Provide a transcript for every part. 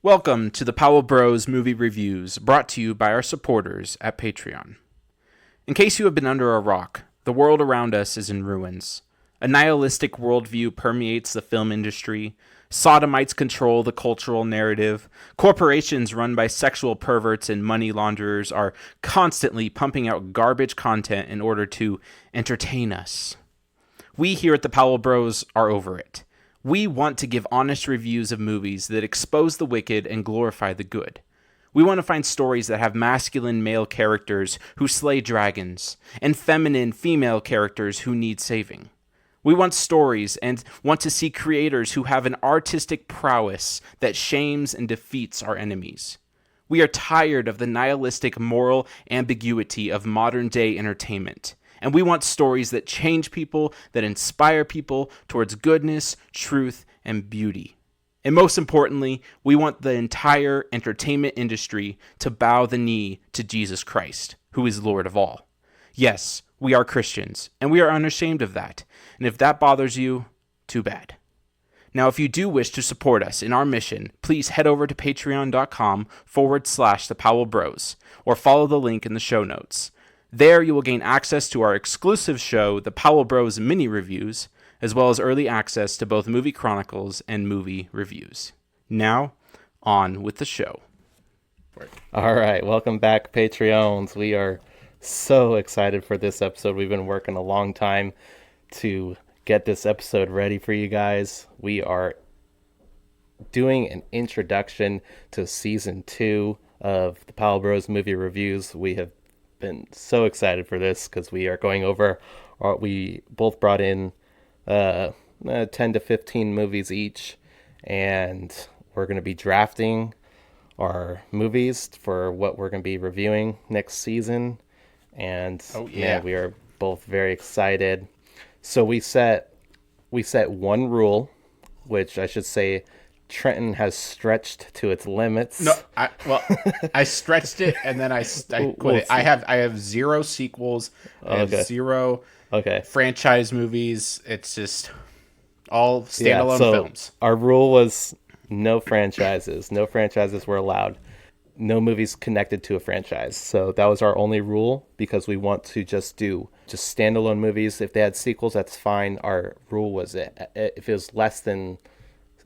Welcome to the Powell Bros movie reviews, brought to you by our supporters at Patreon. In case you have been under a rock, the world around us is in ruins. A nihilistic worldview permeates the film industry. Sodomites control the cultural narrative. Corporations run by sexual perverts and money launderers are constantly pumping out garbage content in order to entertain us. We here at the Powell Bros are over it. We want to give honest reviews of movies that expose the wicked and glorify the good. We want to find stories that have masculine male characters who slay dragons, and feminine female characters who need saving. We want stories and want to see creators who have an artistic prowess that shames and defeats our enemies. We are tired of the nihilistic moral ambiguity of modern-day entertainment. And we want stories that change people, that inspire people towards goodness, truth, and beauty. And most importantly, we want the entire entertainment industry to bow the knee to Jesus Christ, who is Lord of all. Yes, we are Christians, and we are unashamed of that. And if that bothers you, too bad. Now, if you do wish to support us in our mission, please head over to patreon.com/the Powell Bros, or follow the link in the show notes. There you will gain access to our exclusive show, the Powell Bros Mini Reviews, as well as early access to both movie chronicles and movie reviews. Now, on with the show. All right, welcome back, Patreons. We are so excited for this episode. We've been working a long time to get this episode ready for you guys. We are doing an introduction to season 2 of the Powell Bros Movie Reviews. We have been so excited for this because we are going over we both brought in 10 to 15 movies each, and we're going to be drafting our movies for what we're going to be reviewing next season. And man, we are both very excited. So we set one rule, which I should say Trenton has stretched to its limits. No, I stretched it and then I quit it. I have 0 sequels. I have 0 franchise movies. It's just all standalone films. Our rule was no franchises. No franchises were allowed. No movies connected to a franchise. So that was our only rule because we want to just do standalone movies. If they had sequels, that's fine. Our rule was if it was less than,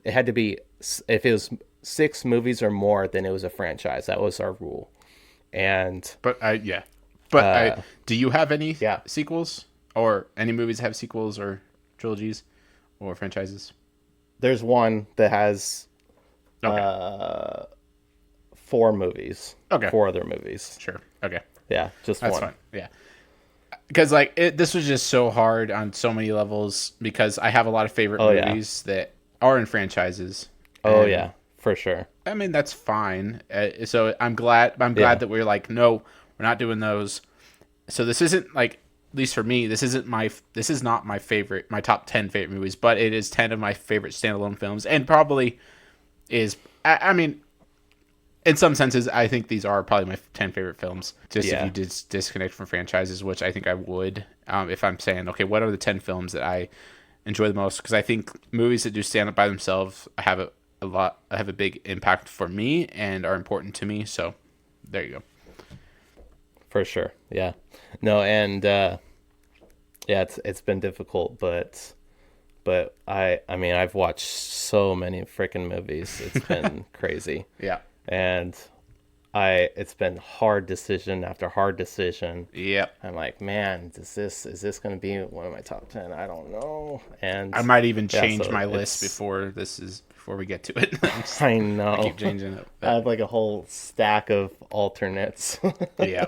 it had to be, if it was 6 movies or more, then it was a franchise. That was our rule. And do you have any sequels, or any movies that have sequels or trilogies or franchises? There's one that has 4 movies. Okay. 4 other movies. Sure. Okay. Yeah, just That's one. Fine. Yeah. Because this was just so hard on so many levels because I have a lot of favorite movies that are in franchises. Oh yeah, for sure. I mean, that's fine. So I'm glad that we're like, no, we're not doing those. So this isn't like, at least for me, this is not my top 10 favorite movies, but it is 10 of my favorite standalone films, and probably is. I mean, in some senses, I think these are probably my 10 favorite films. Just if you did disconnect from franchises, which I think I would, if I'm saying, okay, what are the 10 films that I enjoy the most? Because I think movies that do stand up by themselves have a big impact for me and are important to me. So there you go. For sure. Yeah. No, and it's been difficult, but I mean, I've watched so many freaking movies. It's been crazy. Yeah. And it's been hard decision after hard decision. Yep. I'm like, man, is this going to be one of my top 10? I don't know. And I might even change my list before we get to it. I know. I keep changing it. I have like a whole stack of alternates. Yeah.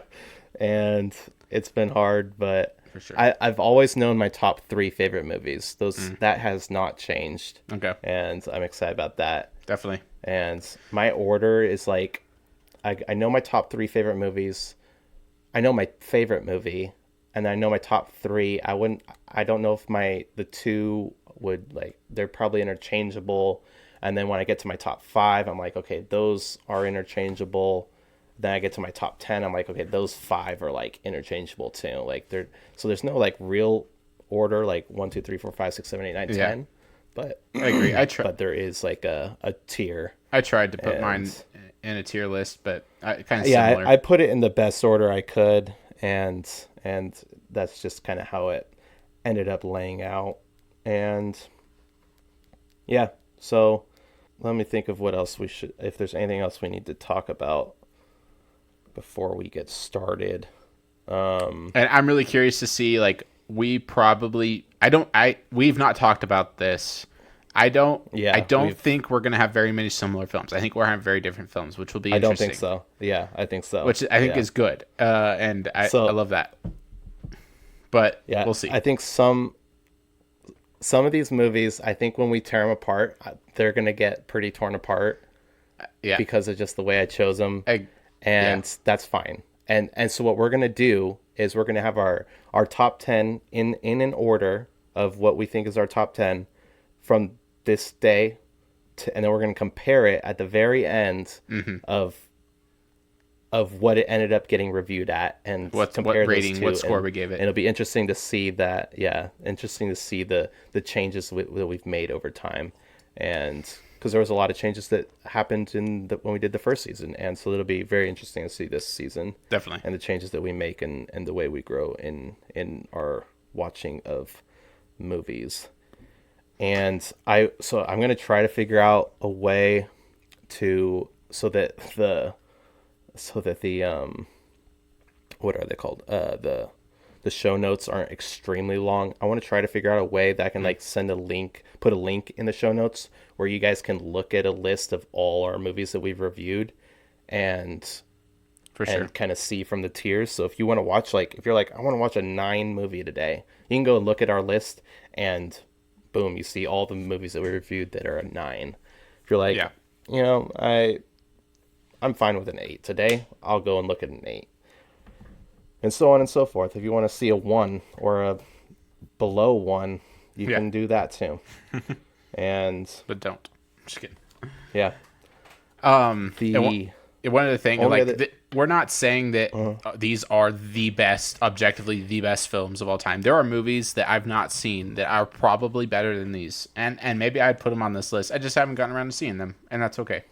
And it's been hard, but for sure. I've always known my top 3 favorite movies. That has not changed. Okay. And I'm excited about that. Definitely. And my order is like, I know my top 3 favorite movies. I know my favorite movie, and I know my top 3. I don't know if the 2 would, like, they're probably interchangeable. And then when I get to my top 5, I'm like, okay, those are interchangeable. Then I get to my top 10, I'm like, okay, those 5 are like interchangeable too. Like so there's no like real order, like 1, 2, 3, 4, 5, 6, 7, 8, 9, 10. But I agree. but there is like a tier. I tried to put mine And in a tier list, but kind of yeah, similar. I put it in the best order I could, and that's just kind of how it ended up laying out. And yeah, so let me think of what else we should, if there's anything else we need to talk about before we get started. And I'm really curious to see, like, we've not talked about this. I Yeah, don't think we're gonna have very many similar films. I think we're having very different films, which will be I don't interesting. think so. Yeah, I think so. Which I think Yeah. is good, and I So love that. But yeah, we'll see. I think some of these movies, I think when we tear them apart, they're gonna get pretty torn apart Yeah, because of just the way I chose them, I, and yeah, that's fine. And so what we're gonna do is we're gonna have our top 10 in an order of what we think is our top 10 from this day, and then we're gonna compare it at the very end of what it ended up getting reviewed at, and what compare those rating, two. what score And we gave it. it'll be interesting to see that. Yeah, interesting to see the changes that we've made over time, and because there was a lot of changes that happened when we did the first season, and so it'll be very interesting to see this season Definitely. and the changes that we make, and the way we grow in our watching of movies. And I'm going to try to figure out a way to so that the what are they called, the show notes aren't extremely long. I want to try to figure out a way that I can like put a link in the show notes where you guys can look at a list of all our movies that we've reviewed, and For sure. kind of see from the tiers. So if you want to watch, like, if you're like, I want to watch a 9 movie today, you can go and look at our list, and boom, you see all the movies that we reviewed that are a 9. If you're like, Yeah. you know, I'm fine with an 8 today, I'll go and look at an 8. And so on and so forth. If you want to see a 1 or a below 1, you can do that too. And But don't. Just kidding. yeah. One other thing, Only like other- we're not saying that these are objectively the best films of all time. There are movies that I've not seen that are probably better than these, and maybe I'd put them on this list. I just haven't gotten around to seeing them, and that's okay.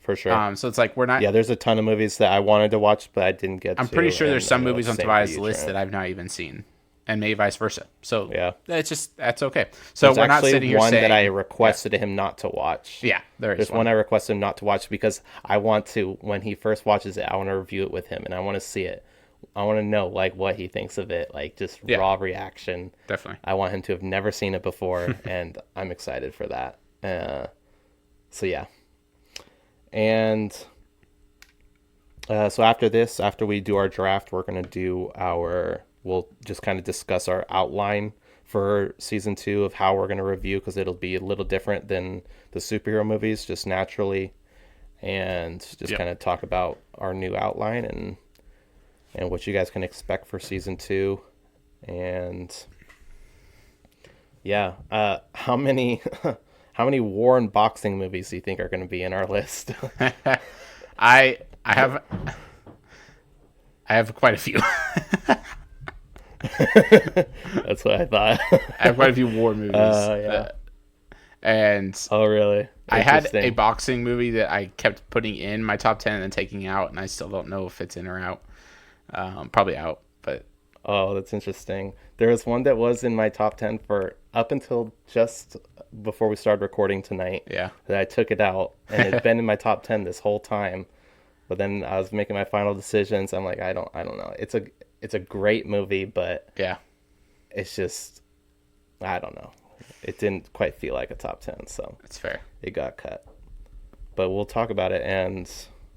For sure. So it's like we're not. Yeah, there's a ton of movies that I wanted to watch, but I didn't get to. I'm pretty sure there's and some I know movies on it's the same Tobias' for you, list Trent. that I've not even seen, and maybe vice versa. So Yeah. that's okay. So There's we're not actually sitting here one saying that I requested him not to watch. Yeah, there is There's one I requested him not to watch because I want to, when he first watches it, I want to review it with him, and I want to see it. I want to know like what he thinks of it, like just raw reaction. Definitely. I want him to have never seen it before, and I'm excited for that. So yeah. And so after we do our draft, we're going to we'll just kind of discuss our outline for season 2 of how we're going to review, because it'll be a little different than the superhero movies, just naturally, and just kind of talk about our new outline and what you guys can expect for season 2. And yeah, how many war and boxing movies do you think are going to be in our list? I have quite a few. That's what I thought. I have quite a few war movies. Yeah. And Oh, really? I had a Interesting. boxing movie that I kept putting in my top 10 and then taking out, and I still don't know if it's in or out. Probably out, but Oh, that's interesting. There was one that was in my top 10 for up until just before we started recording tonight. yeah. That I took it out, and it's been in my top 10 this whole time. But then I was making my final decisions. I'm like, I don't know. It's a great movie, but Yeah. it's just, I don't know. It didn't quite feel like a top 10, so That's fair. it got cut. But we'll talk about it, and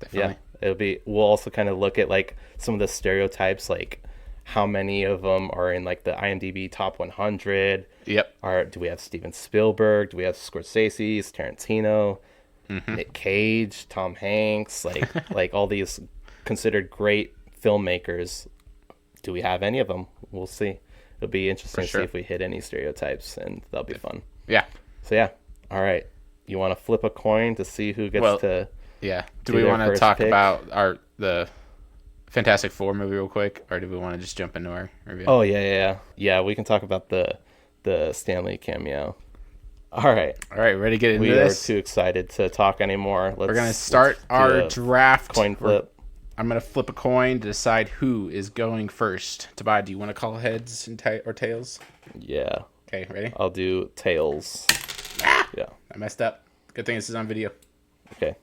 Definitely. we'll also kind of look at like some of the stereotypes, like how many of them are in like the IMDb top 100. Yep. Do we have Steven Spielberg? Do we have Scorsese's, Tarantino, Mm-hmm. Nick Cage, Tom Hanks, like all these considered great filmmakers? Do we have any of them? We'll see. It'll be interesting to sure. see if we hit any stereotypes, and that'll be fun. Yeah. So yeah, all right. You want to flip a coin to see who gets to? Yeah. Do Do we their want to first talk pick? about the Fantastic Four movie real quick, or do we want to just jump into our review? Oh yeah. We can talk about the Stanley cameo. All right. All right, ready to get into We this? are too excited to talk anymore. We're going to start our draft. Coin flip. I'm going to flip a coin to decide who is going first. Tobias, do you want to call heads and or tails? Yeah. Okay, ready? I'll do tails. Yeah. I messed up. Good thing this is on video. Okay.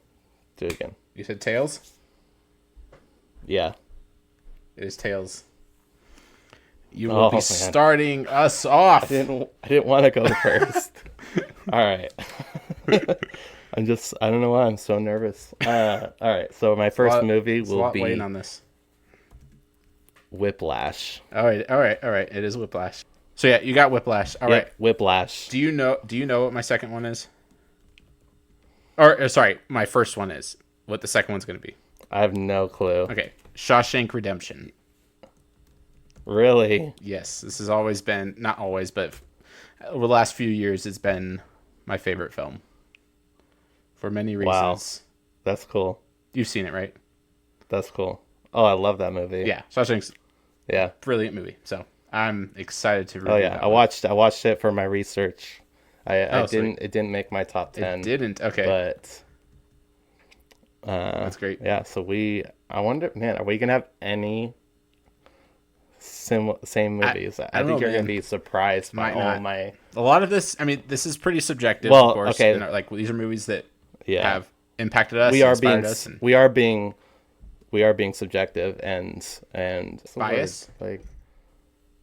Do it again. You said tails? Yeah. It is tails. You will be man. starting us off. I didn't want to go first. All right. I don't know why I'm so nervous. All right. So my first movie will be waiting on this. Whiplash. All right. It is Whiplash. So yeah, you got Whiplash. All right. Whiplash. Do you know what my second one is? Or sorry, my first one is. What the second one's going to be? I have no clue. Okay. Shawshank Redemption. Really? Yes, this has always been, not always, but over the last few years, it's been my favorite film. For many reasons. Wow. That's cool. You've seen it, right? That's cool. Oh, I love that movie. Yeah, Shawshank's a brilliant movie. So I'm excited to review that I watched it for my research. It didn't make my top 10. It didn't? Okay. But that's great. Yeah, so I wonder, man, are we going to have any same movies? I think you're going to be surprised by all my... A lot of this, I mean, this is pretty subjective, well, of course. Okay. Like, these are movies that have impacted us, we are being subjective and biased. Like,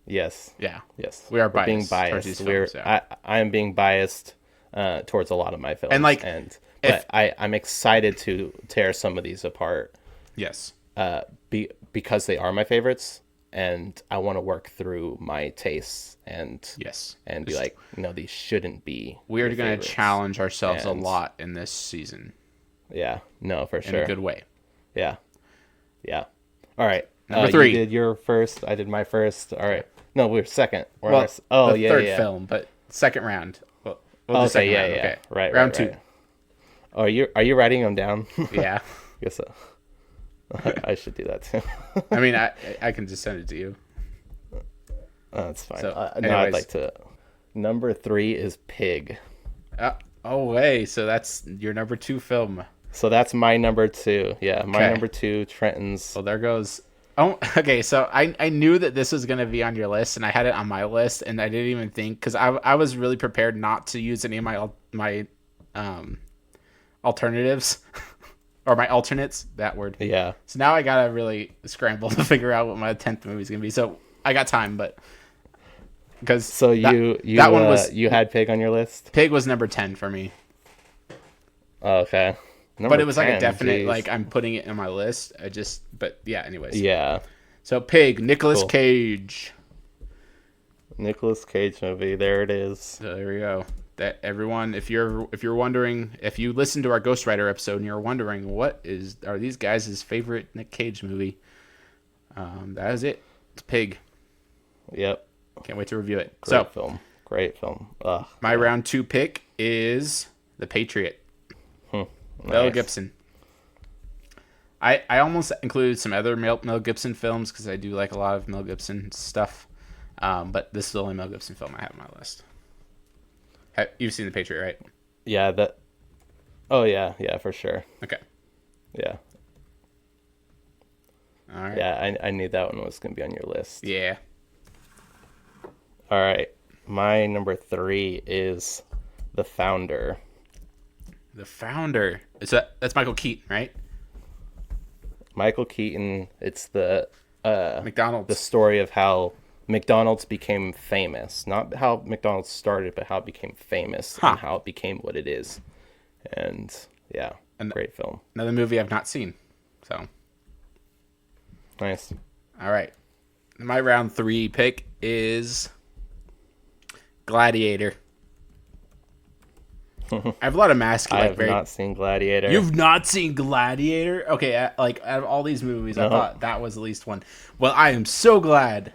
yes. Yeah. Yes. We are biased. Being biased. I am being biased towards a lot of my films. And I'm excited to tear some of these apart. Yes. Because they are my favorites, and I want to work through my tastes and be like, no, these shouldn't be. We are going to challenge ourselves a lot in this season. Yeah. No, for sure. In a good way. Yeah. Yeah. All right. Number 3. You did your first. I did my first. All right. No, we're second. Third film, but second round. We'll do second round. Okay. Right. Round 2. Right. Oh, are you writing them down? Yeah. I guess so. I should do that too. I mean, I can just send it to you. That's fine. So, I'd like to. Number 3 is Pig. So that's your number 2 film. So that's my number 2. Yeah, my number 2. Trenton's. Well, there goes. Oh, okay. So I knew that this was going to be on your list, and I had it on my list, and I didn't even think, because I was really prepared not to use any of my alternatives. Or my alternates, that word. Yeah. So now I gotta really scramble to figure out what my 10th movie is gonna be. So I got time, but because you had Pig on your list. Pig was number 10 for me. Oh, okay. But it was 10, like a definite, like I'm putting it in my list. But yeah. Anyways. Yeah. So Pig, Nicolas Cage. Nicolas Cage movie. There it is. So there we go. That everyone, if you're wondering, if you listen to our Ghost Rider episode and you're wondering are these guys' favorite Nick Cage movie, that is it. It's Pig. Yep. Can't wait to review it. Great film. My round 2 pick is The Patriot. Nice. Mel Gibson. I almost included some other Mel Gibson films because I do like a lot of Mel Gibson stuff, but this is the only Mel Gibson film I have on my list. You've seen The Patriot, right? Yeah, Oh, yeah, for sure. Okay. Yeah. All right. Yeah, I knew that one was going to be on your list. Yeah. All right. My number 3 is The Founder. The Founder. That's Michael Keaton, right? Michael Keaton. It's the McDonald's. The story of how McDonald's became famous. Not how McDonald's started, but how it became famous and how it became what it is. And yeah, great film. Another movie I've not seen. So nice. All right. My round 3 pick is Gladiator. I have a lot of masculine. I have not seen Gladiator. You've not seen Gladiator? Okay, out of all these movies, I thought that was at least one. Well, I am so glad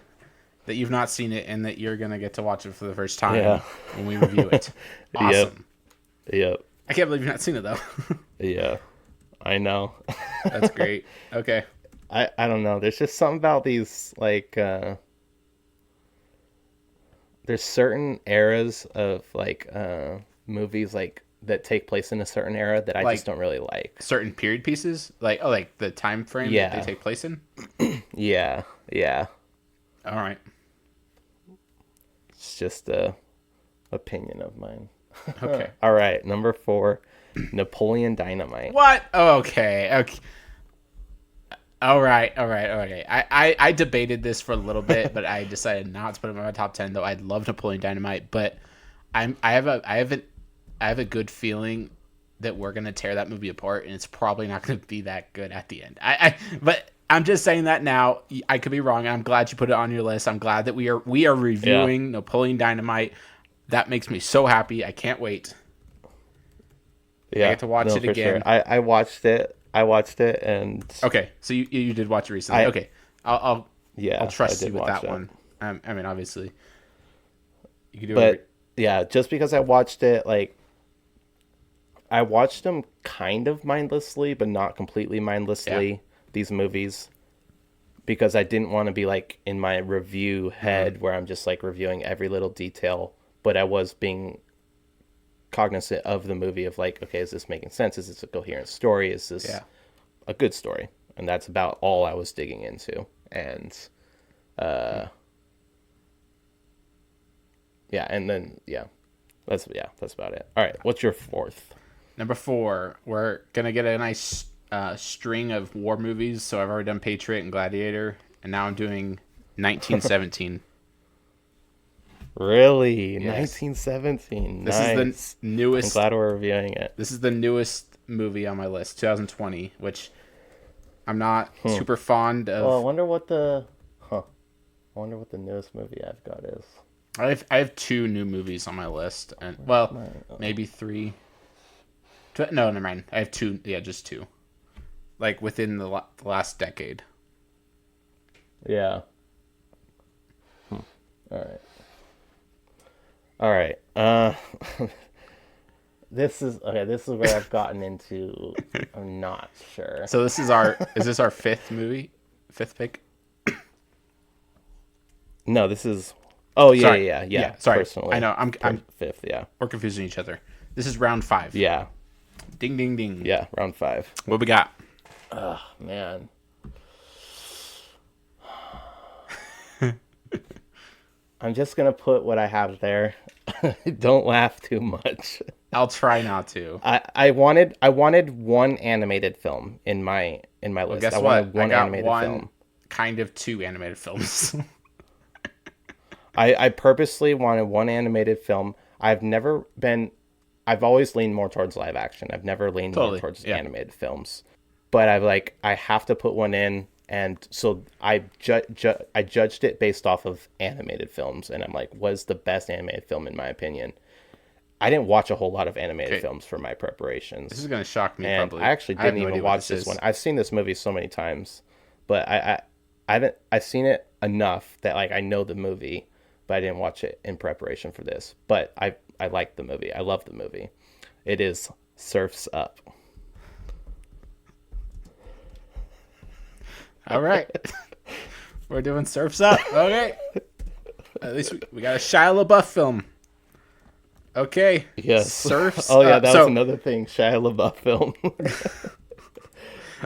that you've not seen it and that you're going to get to watch it for the first time when we review it. Awesome. Yep. I can't believe you've not seen it, though. Yeah, I know. That's great. Okay. I don't know. There's just something about these, like, there's certain eras of, like, movies like that take place in a certain era that I Like just don't really like. certain period pieces, like the time frame that they Yeah. take place in. Yeah, yeah. All right. It's just a opinion of mine. Okay. All right, number 4, Napoleon Dynamite. What? Oh, okay. Okay. All right. Okay. I debated this for a little bit, but I decided not to put it in my top 10. Though I'd love Napoleon Dynamite, but I have a good feeling that we're gonna tear that movie apart, and it's probably not gonna be that good at the end. But I'm just saying that now. I could be wrong. I'm glad you put it on your list. I'm glad that we are reviewing Napoleon Dynamite. That makes me so happy. I can't wait. Yeah, I get to watch it again. Sure. I watched it. And Okay, so you did watch it recently. Okay, I'll trust I you did with watch that it. one. I mean, obviously, you can do But it. yeah, just because I watched it, like I watched them kind of mindlessly, but not completely mindlessly. These movies, because I didn't want to be like in my review head where I'm just like reviewing every little detail, but I was being cognizant of the movie of like, okay, is this making sense? Is this a coherent story? Is this a good story? And that's about all I was digging into. And that's about it. All right, what's your 4th? Number 4, we're gonna get a nice string of war movies. So I've already done Patriot and Gladiator, and now I'm doing 1917. Really? Yes. 1917. This Nice. is the newest. I'm glad we're reviewing it. This is the newest movie on my list, 2020, which I'm not super fond of. Well, I wonder what the newest movie I've got is. I have 2 new movies on my list, and maybe 3. No, never mind. I have 2. Yeah, just 2. Like within the last decade. Yeah. All right. This is where I've gotten into. I'm not sure. So is this our 5th movie? 5th pick? No, this is. Oh yeah, Sorry. yeah. Sorry, Personally, I know. I'm 5th. Yeah. we're confusing each other. This is round 5. Yeah. Ding ding ding. Yeah. Round 5. What we got? Oh man. I'm just gonna put what I have there. Don't laugh too much. I'll try not to. I wanted one animated film in my list. Guess I what? wanted one I got animated one, film. kind of 2 animated films. I purposely wanted one animated film. I've always leaned more towards live action. I've never leaned more towards animated films. But I have to put one in, and so I judged it based off of animated films, and I'm like, what is the best animated film in my opinion? I didn't watch a whole lot of animated films for my preparations. This is going to shock me, and probably. I actually didn't even watch this one. I've seen this movie so many times, but I've seen it enough that I know the movie, but I didn't watch it in preparation for this. But I like the movie. I love the movie. It is Surf's Up. All right. We're doing Surf's Up. Okay. At least we got a Shia LaBeouf film. Okay. Yes. Surf's Oh, yeah, Up. that was another thing. Shia LaBeouf film.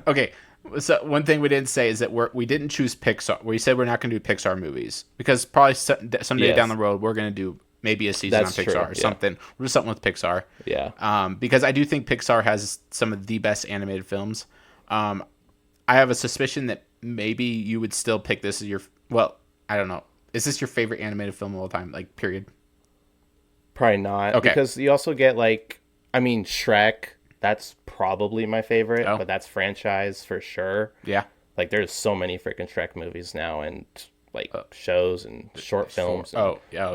Okay. So one thing we didn't say is that we didn't choose Pixar. We said we're not going to do Pixar movies because probably someday down the road we're going to do maybe a season on Pixar or something. We'll do something with Pixar. Yeah. Because I do think Pixar has some of the best animated films. I have a suspicion that maybe you would still pick this as your. Well, I don't know. Is this your favorite animated film of all time? Like, period. Probably not. Okay. Because you also get Shrek. That's probably my favorite, but that's franchise for sure. Yeah. There's so many freaking Shrek movies now, and shows and short films. Yeah.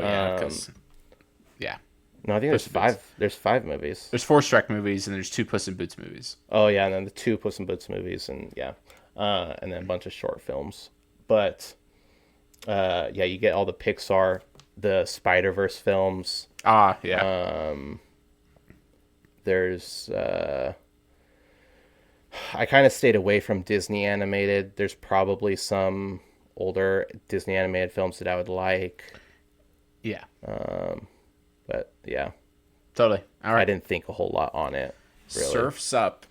No, I think there's 5. There's 5 movies. There's 4 Shrek movies and there's 2 Puss in Boots movies. Oh yeah, and then the 2 Puss in Boots movies, and and then a bunch of short films. But you get all the Pixar, the Spider-Verse films. There's I kind of stayed away from Disney animated. There's probably some older Disney animated films that I would like. Yeah. But yeah. Totally. All I right. didn't think a whole lot on it. Really. Surf's Up.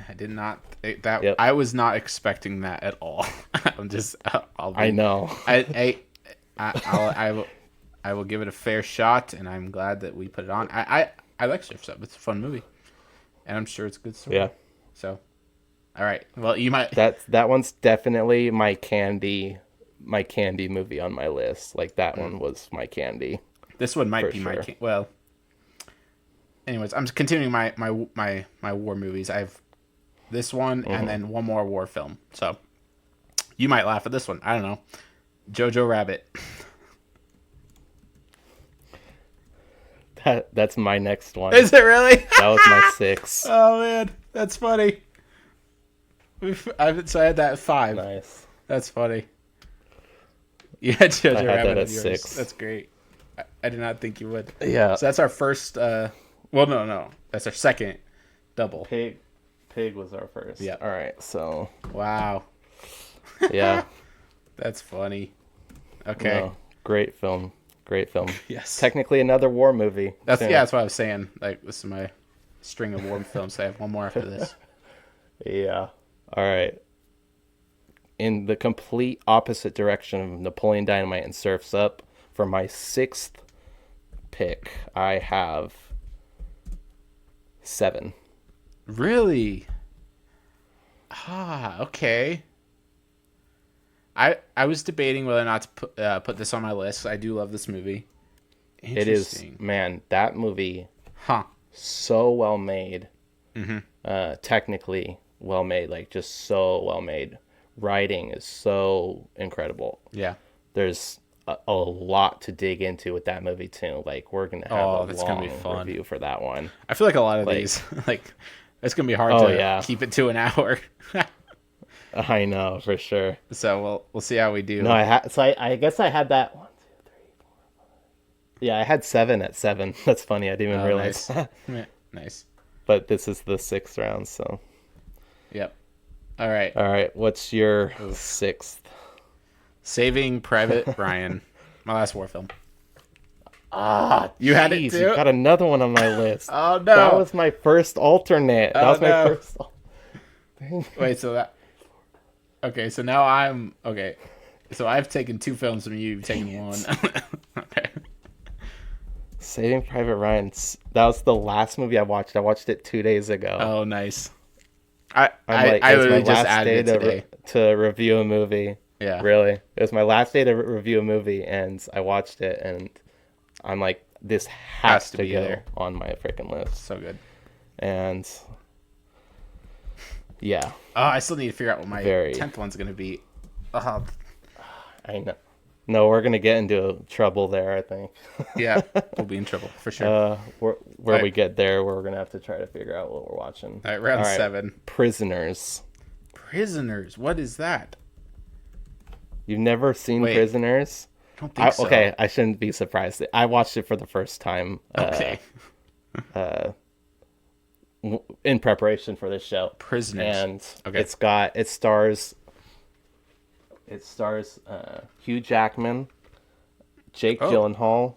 I did not that. Yep. I was not expecting that at all. I'm just. I know. I will give it a fair shot, and I'm glad that we put it on. I like Surf's Up. It's a fun movie, and I'm sure it's a good story. Yeah. So, all right. Well, you might. That one's definitely my candy movie on my list. Like that one was my candy. This one might be sure. well. Anyways, I'm continuing my war movies. I have this one and then one more war film. So you might laugh at this one. I don't know. Jojo Rabbit. That's my next one. Is it really? That was my 6. Oh man, that's funny. I had that at 5. Nice. That's funny. You had Jojo I had Rabbit that at yours. 6. That's great. I did not think you would. Yeah. So that's our first. Well, no. That's our second double. Pig was our first. Yeah. All right. So. Wow. Yeah. That's funny. Okay. No, great film. Yes. Technically another war movie. That's what I was saying. Like, this is my string of war films. I have one more after this. Yeah. All right. In the complete opposite direction of Napoleon Dynamite and Surf's Up, for my 6th pick, I have 7. Really? Okay. I was debating whether or not to put this on my list. I do love this movie. It is, man, that movie, so well made. Technically well made, like just so well made. Writing is so incredible. Yeah. There's a lot to dig into with that movie too. Like we're gonna have a long review for that one. I feel like a lot of these, like, it's gonna be hard to keep it to an hour. I know for sure. So we'll see how we do. No, I guess I had that 1, 2, 3, 4, 5. Yeah, I had 7 at 7. That's funny. I didn't even realize. Nice. But this is the 6th round, so. Yep. All right. All right. What's your 6th? Saving Private Ryan. My last war film. You had it too? You got another one on my list. Oh, no. That was my first alternate. My first. Wait, so that. Okay, so now I'm. Okay. So I've taken 2 films from you. You've taken 1. Okay. Saving Private Ryan. That was the last movie I watched. I watched it 2 days ago. Oh, nice. I literally just added it today. To review a movie. Yeah. Really. It was my last day to review a movie, and I watched it, and I'm like, this has to go there on my freaking list. So good. And yeah. Oh, I still need to figure out what my 10th one's going to be. I know. No, we're going to get into trouble there, I think. Yeah, we'll be in trouble, for sure. Where we get there, we're going to have to try to figure out what we're watching. All right, round 7. Prisoners. Prisoners? What is that? You've never seen Prisoners? I don't think so. Okay, I shouldn't be surprised. I watched it for the first time. Okay. In preparation for this show. Prisoners. And it stars Hugh Jackman, Jake Gyllenhaal,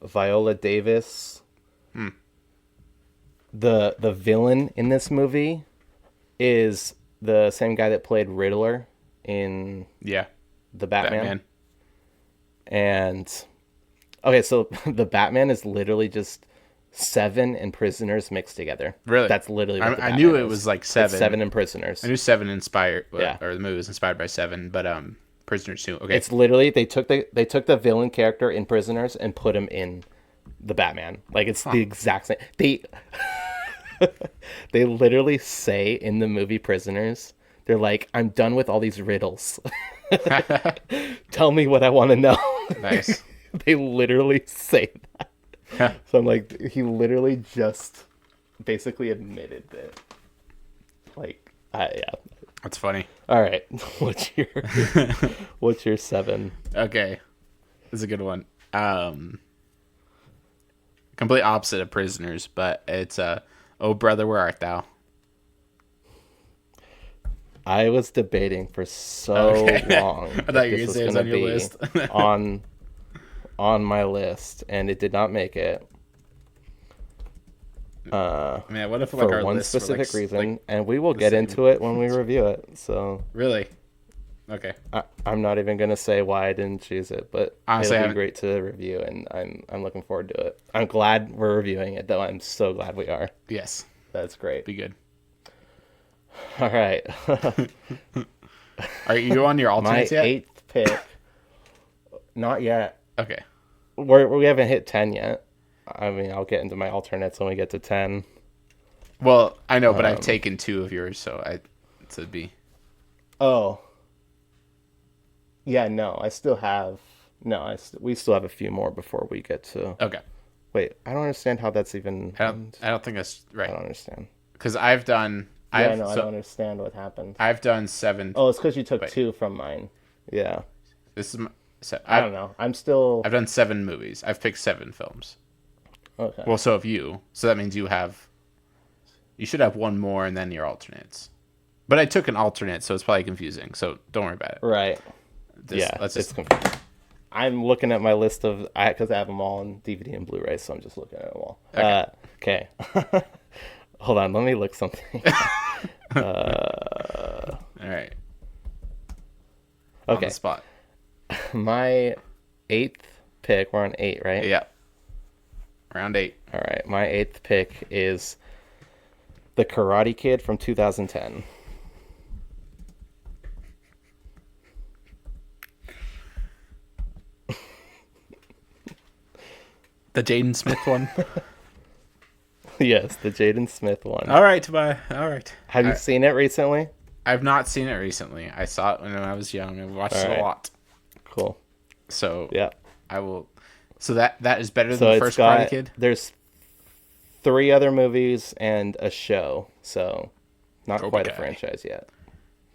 Viola Davis. The villain in this movie is the same guy that played Riddler in the Batman. And okay, so the Batman is literally just Seven and Prisoners mixed together. Really? That's literally what I knew it was like 7. It's 7 and Prisoners. I knew 7 inspired, or the movie was inspired by 7, but Prisoners too. Okay. It's literally they took the villain character in Prisoners and put him in the Batman. Like it's the exact same. They literally say in the movie Prisoners, they're like, I'm done with all these riddles. Tell me what I want to know. Nice. They literally say that. So I'm like, he literally just basically admitted that. Like, yeah. That's funny. All right. What's your 7? Okay. This is a good one. Complete opposite of Prisoners, but it's Oh Brother, Where Art Thou? I was debating for so long. I thought you were going to say it was on your list. on my list, and it did not make it. Man, what if like For our one lists were, specific like, reason, like and we will the get same? into it when we review it. So Really? Okay. I'm not even gonna say why I didn't choose it, but Honestly, it'll be great to review, and I'm looking forward to it. I'm glad we're reviewing it, though. I'm so glad we are. Yes. That's great. Be good. All right. Are you on your My alternates yet? 8th pick. Not yet. Okay. We haven't hit 10 yet. I mean, I'll get into my alternates when we get to 10. Well, I know, but I've taken 2 of yours, so it'd be. Oh. Yeah, no, I still have. No, we still have a few more before we get to. Okay. Wait, I don't understand how that's even. I don't think that's right. I don't understand. Because I've done. I don't understand what happened. I've done 7. Oh, it's because you took 2 from mine. Yeah. This is. I don't know. I'm still. I've done 7 movies. I've picked 7 films. Okay. Well, so have you. So that means you should have 1 more and then your alternates. But I took an alternate, so it's probably confusing. So don't worry about it. Right. It's confusing. I'm looking at my list of because I have them all on DVD and Blu-ray, so I'm just looking at them all. Okay. Hold on, let me look something. All right. Okay. On the spot. My 8th pick. We're on 8, right? Yeah. Round 8. All right. My 8th pick is The Karate Kid from 2010. The Jaden Smith one. Yes, the Jaden Smith one. All right, Tobias. All right. Have you seen it recently? I've not seen it recently. I saw it when I was young. I watched it a lot. Cool. So yeah, I will. So that is better than the first Karate Kid. There's 3 other movies and a show, so not quite a franchise yet.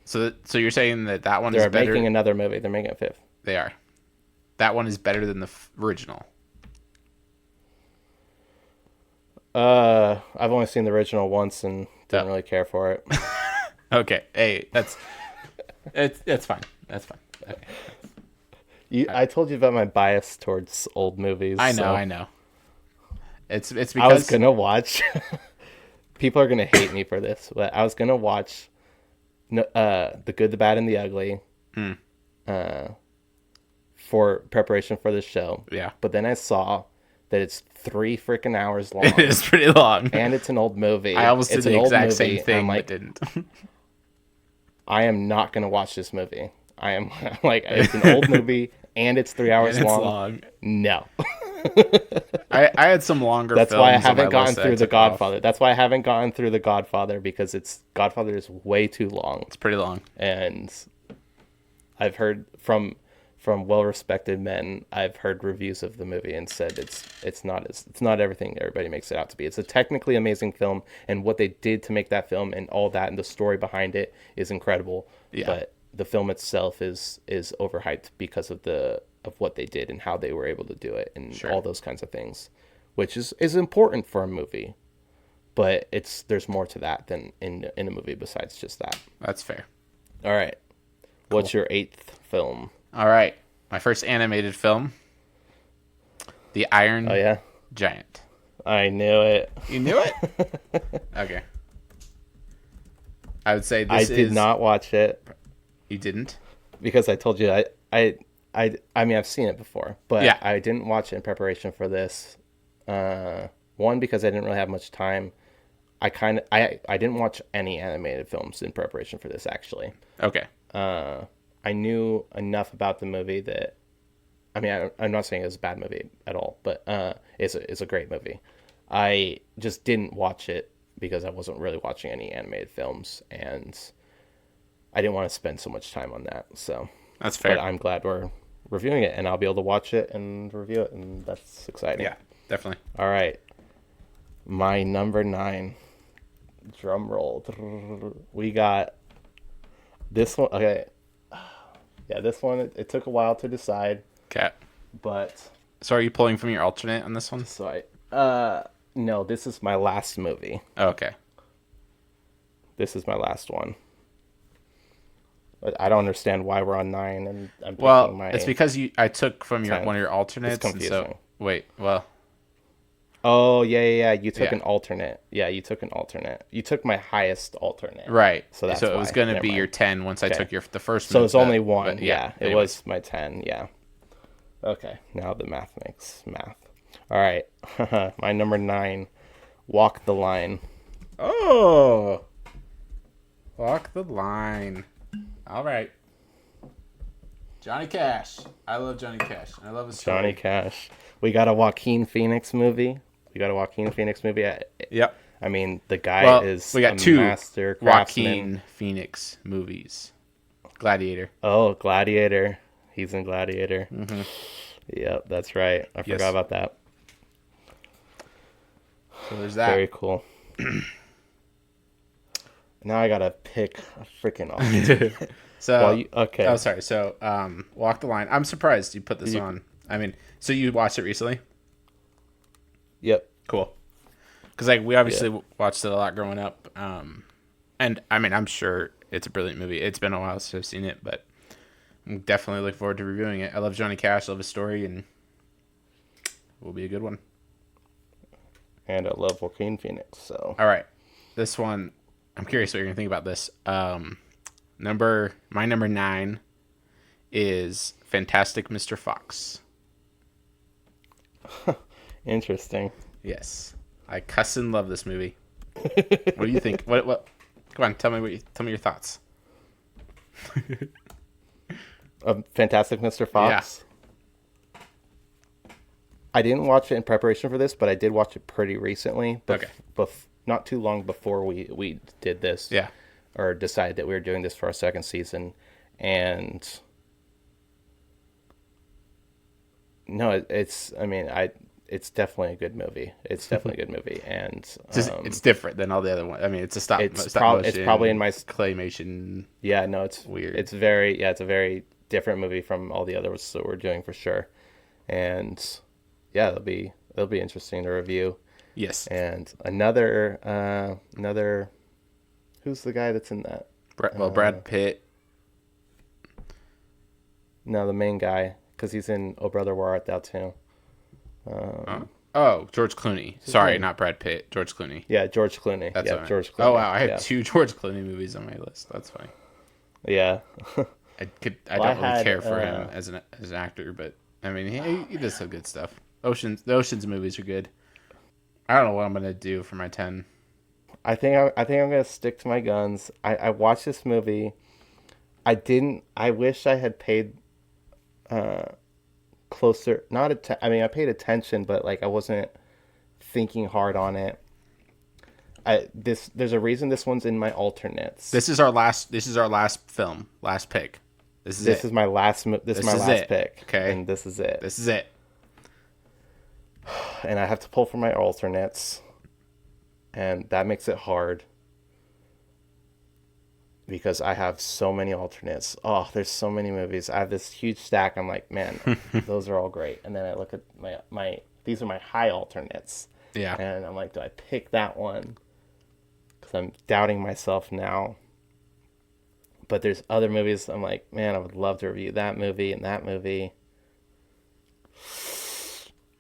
So you're saying that one is better? They're making another movie. They're making a 5th. They are. That one is better than the original. I've only seen the original once and didn't really care for it. Okay. Hey, that's fine. That's fine. Okay. I told you about my bias towards old movies. I know. It's because I was gonna watch. People are gonna hate me for this, but I was gonna watch The Good, the Bad, and the Ugly. For preparation for this show. Yeah. But then I saw that it's 3 freaking hours long. It is pretty long. And it's an old movie. I almost did the exact same movie, thing, but didn't. I am not going to watch this movie. I'm like, it's an old movie, and it's 3 hours long. No. I had some longer That's films why I on haven't my gotten list that through I The took Godfather. off. That's why I haven't gotten through The Godfather, because Godfather is way too long. It's pretty long. And I've heard from well-respected men, I've heard reviews of the movie and said it's not everything everybody makes it out to be. It's a technically amazing film, and what they did to make that film and all that and the story behind it is incredible. Yeah. But the film itself is overhyped because of what they did and how they were able to do it and all those kinds of things, which is important for a movie. But there's more to that than in a movie besides just that. That's fair. All right. Cool. What's your 8th film? All right. My first animated film, The Iron Giant. I knew it. You knew it? Okay. I would say I did not watch it. You didn't? Because I told you I mean, I've seen it before, but yeah. I didn't watch it in preparation for this. One, because I didn't really have much time. I didn't watch any animated films in preparation for this, actually. Okay. I knew enough about the movie that, I mean, I'm not saying it's a bad movie at all, but it's a great movie. I just didn't watch it because I wasn't really watching any animated films, and I didn't want to spend so much time on that. So that's fair. But I'm glad we're reviewing it, and I'll be able to watch it and review it, and that's exciting. Yeah, definitely. All right. My number 9. Drum roll. We got this one. Okay. Yeah, this one, it took a while to decide. Okay. But. So are you pulling from your alternate on this one? No, this is my last movie. Oh, okay. This is my last one. I don't understand why we're on 9 and I'm picking Well, my. it's because I took from your 10th. one of your alternates. It's confusing. And so wait, well, Oh, yeah. You took Yeah. an alternate. Yeah, you took an alternate. You took my highest alternate. right. So that's it was why. going to Never be mind. your 10 once I took the first. So it's only but one. Yeah, it anyways. was my 10. Yeah. Okay, now the math makes math. All right, my number 9, Walk the Line. Oh, walk the line. All right. Johnny Cash. I love Johnny Cash. I love his story. Johnny Cash. We got a Joaquin Phoenix movie. Yep. I mean, the guy is we got a two master craftsman. Joaquin Phoenix movies. Gladiator. Oh, Gladiator. He's in Gladiator. Mm-hmm. Yep, that's right. I forgot about that. So there's that. Very cool. Now I gotta pick a freaking off. So okay. Oh, sorry. So Walk the Line. I'm surprised you put this on. I mean, so you watched it recently? Yep. Cool. Because we obviously watched it a lot growing up, and I mean, I'm sure it's a brilliant movie. It's been a while since I've seen it, but I'm definitely looking forward to reviewing it. I love Johnny Cash, love his story, and it will be a good one. And I love Joaquin Phoenix. So all right, this one, I'm curious what you're gonna think about this. My number 9 is Fantastic Mr. Fox. Interesting. Yes, I cuss and love this movie. What do you think? What? Come on, tell me your thoughts. Fantastic Mr. Fox. Yeah. I didn't watch it in preparation for this, but I did watch it pretty recently. Okay. Not too long before we did this. Yeah. Or decided that we were doing this for our second season, and no, it's definitely a good movie. It's definitely a good movie, and it's different than all the other ones. I mean, it's a stop motion. It's probably in my claymation. Yeah, no, it's weird. It's a very different movie from all the others that we're doing for sure, and yeah, it'll be interesting to review. Yes, and another. Who's the guy that's in that? Brad Pitt. No, the main guy, because he's in Oh Brother, Where Art Thou too. George Clooney. Sorry, not Brad Pitt. George Clooney. Yeah, George Clooney. That's George Clooney. Oh wow, I have 2 George Clooney movies on my list. That's funny. Yeah. I don't really care for him as an actor, but I mean he does some good stuff. The Ocean's movies are good. I don't know what I'm gonna do for my 10. I think I'm gonna stick to my guns. I watched this movie. I wish I had paid closer. I mean, I paid attention, but like I wasn't thinking hard on it. There's a reason this one's in my alternates. This is our last film, last pick. This is my last pick. Okay, and this is it. This is it. And I have to pull from my alternates. And that makes it hard because I have so many alternates. Oh, there's so many movies. I have this huge stack. I'm like, man, those are all great. And then I look at my these are my high alternates. Yeah. And I'm like, do I pick that one? Because I'm doubting myself now. But there's other movies. I'm like, man, I would love to review that movie and that movie.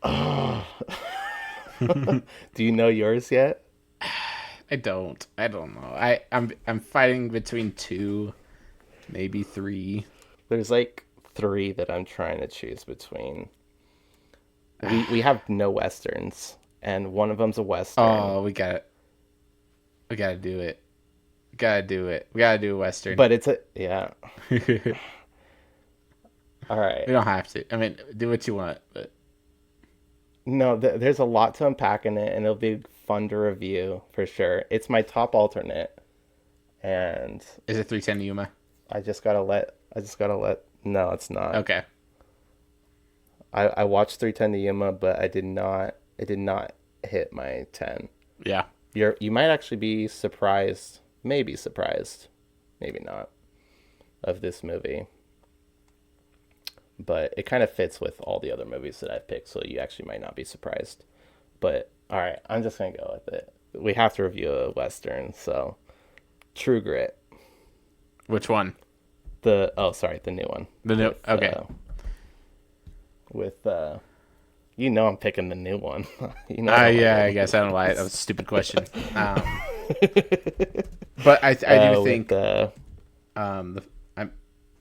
Oh. Do you know yours yet? I don't know. I'm fighting between 2, maybe 3. There's like 3 that I'm trying to choose between. We have no westerns, and one of them's a western. Oh, we gotta do it. We gotta do a western. But it's all right. We don't have to. I mean, do what you want, but no, there's a lot to unpack in it, and it'll be fun to review for sure. It's my top alternate, and is it 310 Yuma? I just gotta let. No, it's not. Okay. I watched 310 to Yuma, but it did not hit my 10. Yeah. You might actually be surprised, maybe not, of this movie. But it kind of fits with all the other movies that I've picked, so you actually might not be surprised. But all right, I'm just gonna go with it. We have to review a western, so True Grit. Which one? The new one. The new okay. I'm picking the new one. Yeah, I guess I don't know why that was a stupid question. But I do think I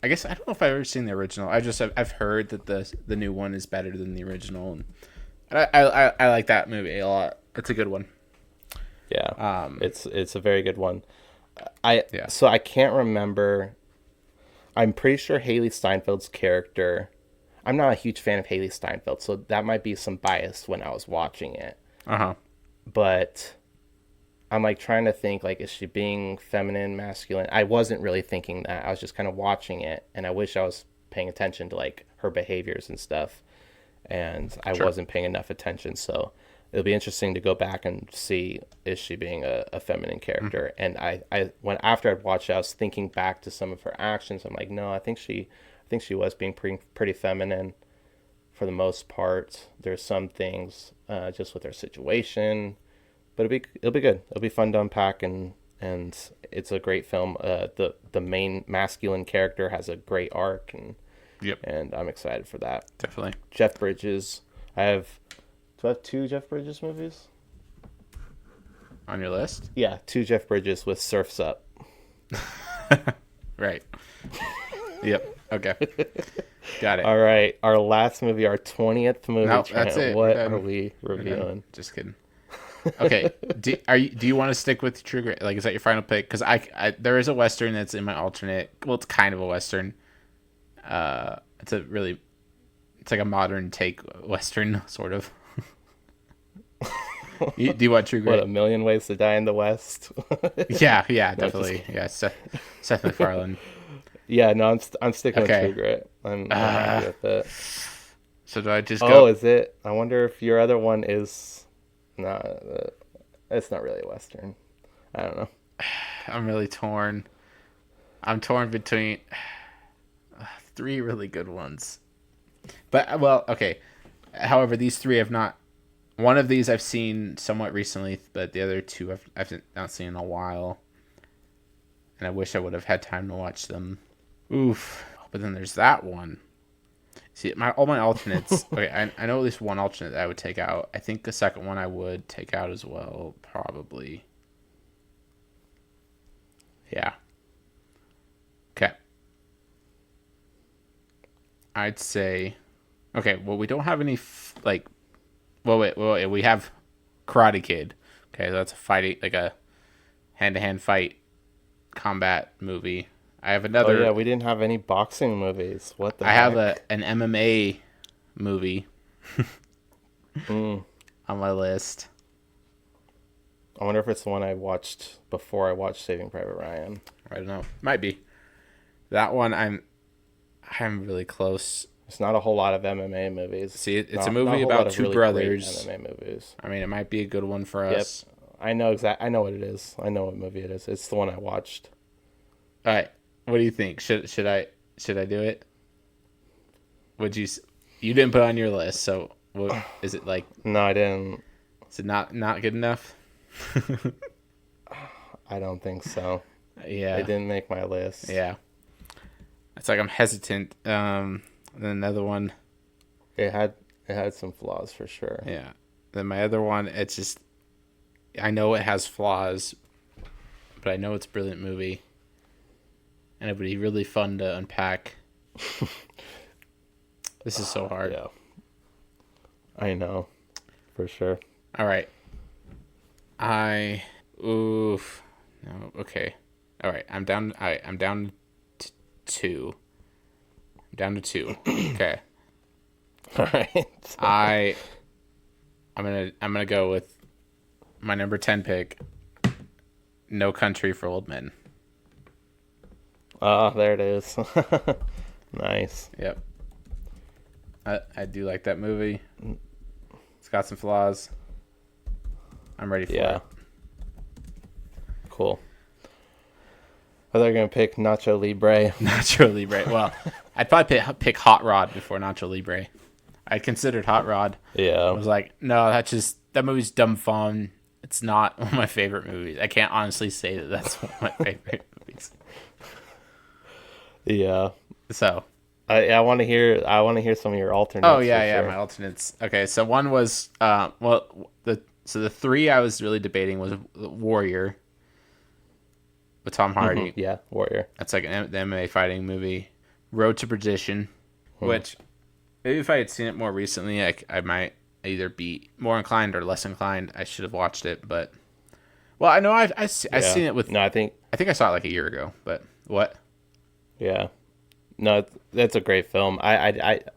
guess I don't know if I've ever seen the original. I've heard that the new one is better than the original, and I like that movie a lot. It's a good one. Yeah, it's a very good one. Yeah. So I can't remember. I'm pretty sure Haley Steinfeld's character. I'm not a huge fan of Haley Steinfeld, so that might be some bias when I was watching it. But I'm like trying to think, like, is she being feminine, masculine? I wasn't really thinking that. I was just kind of watching it, and I wish I was paying attention to like her behaviors and stuff, and I wasn't paying enough attention. So it'll be interesting to go back and see, is she being a feminine character? And when after I'd watched it, I was thinking back to some of her actions. I'm like, no, I think she was being pretty feminine for the most part. There's some things just with her situation, but it'll be good. It'll be fun to unpack, and it's a great film. The main masculine character has a great arc, and I'm excited for that. Definitely. Jeff Bridges. Do I have 2 Jeff Bridges movies on your list? Yeah, 2 Jeff Bridges with Surf's Up. Right. Yep. Okay. Got it. All right. Our last movie, our 20th movie. No, that's it. What are we reviewing? Just kidding. Okay. Do you want to stick with True Grit? Like, is that your final pick? Because there is a Western that's in my alternate. Well, it's kind of a Western. It's like a modern take Western, sort of. Do you want True Grit? What, A Million Ways to Die in the West? Yeah, definitely. Yeah, Seth MacFarlane. Yeah, no, I'm sticking with True Grit. I'm happy with it. So do I just go? Oh, is it? I wonder if your other one is not. It's not really a Western. I don't know. I'm really torn. I'm torn between 3 really good ones. But, well, okay. However, these 3 have not... One of these I've seen somewhat recently, but the other 2 I've not seen in a while. And I wish I would have had time to watch them. Oof. But then there's that one. See, all my alternates... Okay, I know at least one alternate that I would take out. I think the second one I would take out as well, probably. Yeah. Okay. I'd say... Okay, well, we don't have any, Well, wait, we have Karate Kid. Okay, that's a fighting, like a hand-to-hand fight combat movie. I have another... Oh, yeah, we didn't have any boxing movies. What the heck? have an MMA movie on my list. I wonder if it's the one I watched before I watched Saving Private Ryan. I don't know. Might be. That one, I'm really close. There's not a whole lot of MMA movies. See, it's a movie about 2 really brothers. MMA movies. I mean, it might be a good one for us. Yep. I know what it is. I know what movie it is. It's the one I watched. All right. What do you think? Should I do it? Would you didn't put it on your list, so what is it like? No, I didn't. Is it not good enough? I don't think so. Yeah. It didn't make my list. Yeah. It's like I'm hesitant. Then another one. It had some flaws for sure. Yeah. Then my other one, it's just, I know it has flaws, but I know it's a brilliant movie. And it would be really fun to unpack. This is so hard. Yeah. I know. For sure. All right. Oof. No, okay. All right. I'm down to 2. I'm down to 2. Okay. All right. I'm gonna go with my number 10 pick. No Country for Old Men. Oh, there it is. Nice. Yep. I do like that movie. It's got some flaws. I'm ready for it. Cool. I thought you were going to pick Nacho Libre. Nacho Libre. Well, I'd probably pick Hot Rod before Nacho Libre. I considered Hot Rod. Yeah. I was like, no, that movie's dumb fun. It's not one of my favorite movies. I can't honestly say that that's one of my favorite movies. Yeah. So. I want to hear. I want to hear some of your alternates. Oh yeah, for yeah, sure. my alternates. Okay, so one was the three I was really debating was Warrior with Tom Hardy. Yeah, Warrior. That's like an MMA fighting movie. Road to Perdition, which maybe if I had seen it more recently, I might either be more inclined or less inclined. I should have watched it, but well, I know I seen it with. No, I think I saw it like a year ago. But what? Yeah. No, that's a great film.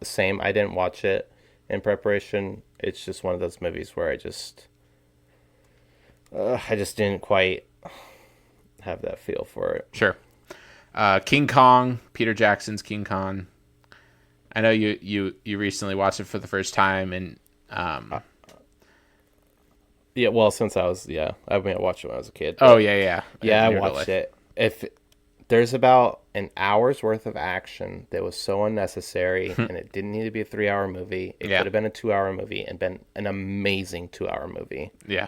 Same. I didn't watch it in preparation. It's just one of those movies where I just didn't quite have that feel for it. Sure. King Kong, Peter Jackson's King Kong. I know you recently watched it for the first time, and Yeah, well, since I watched it when I was a kid. oh yeah. Yeah, I Near to watched life. it. If there's about an hour's worth of action that was so unnecessary, and it didn't need to be a 3-hour movie. It Yeah. could have been a 2-hour movie and been an amazing 2-hour movie. Yeah.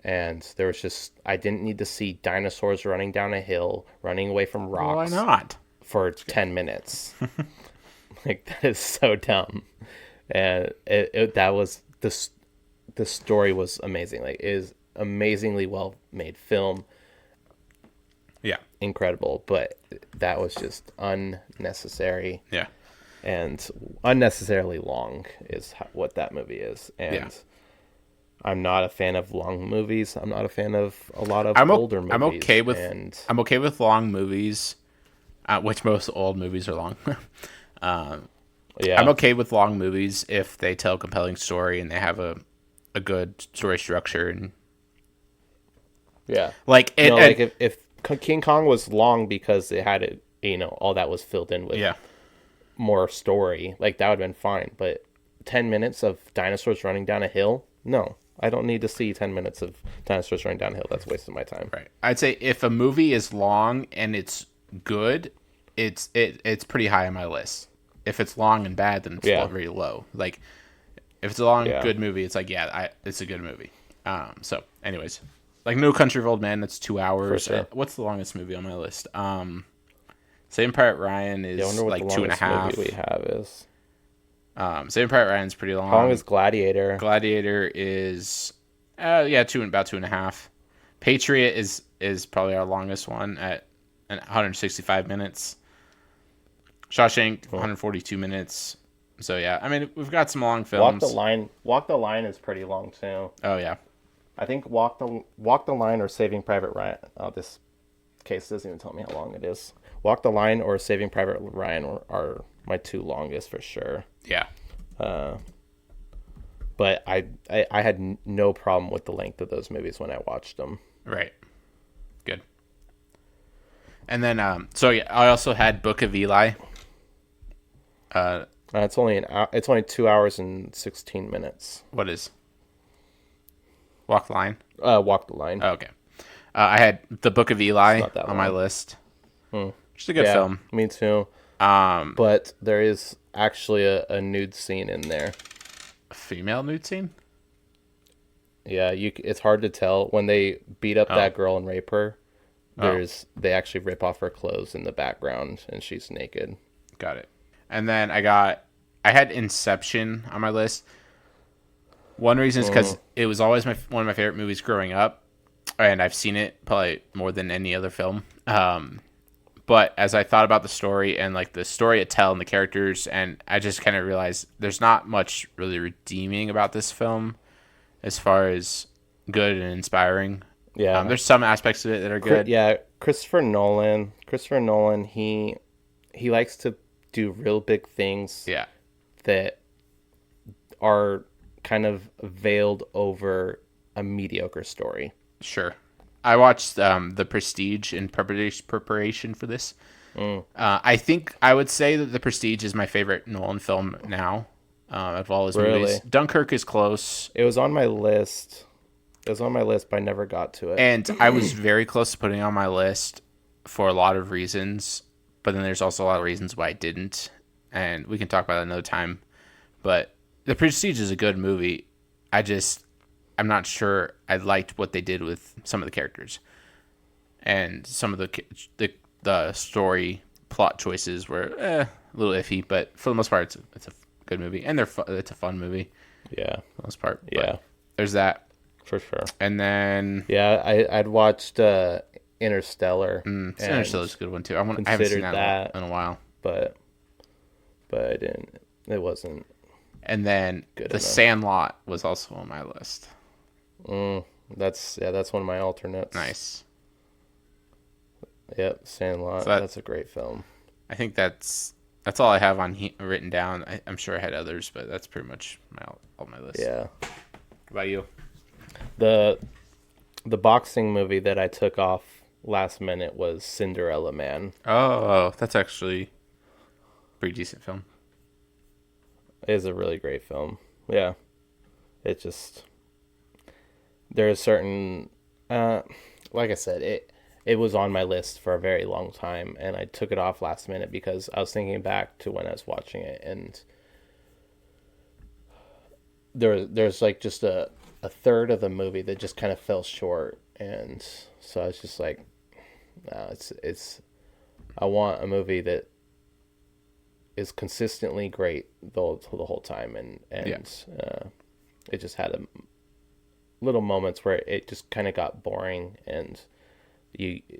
And there was just, I didn't need to see dinosaurs running down a hill, running away from Why rocks not? for 10 minutes. Like, that is so dumb. And the story was amazing. Like, it is amazingly well made film. Yeah. Incredible, but that was just unnecessary Yeah. and unnecessarily long is what that movie is. And Yeah. I'm not a fan of long movies. I'm not a fan of a lot of I'm older movies. I'm okay with long movies, which most old movies are long. Yeah, I'm okay with long movies if they tell a compelling story and they have a good story structure and yeah. like it. Like if King Kong was long because it had all that was filled in with Yeah. more story, like that would have been fine. But 10 minutes of dinosaurs running down a hill, no. I don't need to see 10 minutes of dinosaurs running down a hill. That's wasting my time. Right. I'd say if a movie is long and it's good, it's pretty high on my list. If it's long and bad, then it's very low. Like if it's a long good movie, it's like it's a good movie. So anyways, like No Country for Old Men, that's 2 hours. For sure. What's the longest movie on my list? Saving Private Ryan is I wonder what like the 2.5. longest movie we have is. Saving Private Ryan's pretty long. How long is Gladiator? Gladiator is about 2.5. Patriot is probably our longest one at 165 minutes. Shawshank 142 minutes. So yeah, I mean we've got some long films. Walk the Line is pretty long too. Oh yeah. I think Walk the Line or Saving Private Ryan. Oh, this case doesn't even tell me how long it is. Walk the Line or Saving Private Ryan are my two longest for sure. Yeah. But I had no problem with the length of those movies when I watched them. Right. Good. And then I also had Book of Eli. It's only 2 hours and 16 minutes. What is? Walk the Line. Walk the Line. Oh, okay. I had The Book of Eli on my list. Just a good film. Me too. But there is actually a nude scene in there. A female nude scene? Yeah, it's hard to tell when they beat up that girl and rape her. They actually rip off her clothes in the background and she's naked. Got it. And then I had Inception on my list. One reason is because it was always one of my favorite movies growing up, and I've seen it probably more than any other film. But as I thought about the story and like the story it tell and the characters, and I just kind of realized there's not much really redeeming about this film as far as good and inspiring. Yeah, there's some aspects of it that are good. Yeah, Christopher Nolan, he likes to do real big things. Yeah, that are kind of veiled over a mediocre story. Sure. I watched The Prestige in preparation for this. I think I would say that The Prestige is my favorite Nolan film now of all his movies. Dunkirk is close. It was on my list. But I never got to it. And I was very close to putting it on my list for a lot of reasons. But then there's also a lot of reasons why I didn't. And we can talk about that another time. But The Prestige is a good movie. I'm not sure I liked what they did with some of the characters and some of the story plot choices were a little iffy, but for the most part, it's a good movie, and it's a fun movie. Yeah, For the most part. Yeah, but there's that for sure. And then I'd watched Interstellar. Interstellar's a good one too. I haven't seen that in a while, but I didn't. It wasn't. And then good The enough. Sandlot was also on my list. That's one of my alternates. Nice. Yep, Sandlot. So that's a great film. I think that's all I have written down. I'm sure I had others, but that's pretty much all my list. Yeah. What about you? The boxing movie that I took off last minute was Cinderella Man. Oh, that's actually a pretty decent film. It is a really great film. Yeah. It just, there's certain, like I said, it was on my list for a very long time, and I took it off last minute because I was thinking back to when I was watching it, and there's like just a third of the movie that just kind of fell short, and so I was just like, no, it's I want a movie that is consistently great the whole time, and it just had little moments where it just kind of got boring, and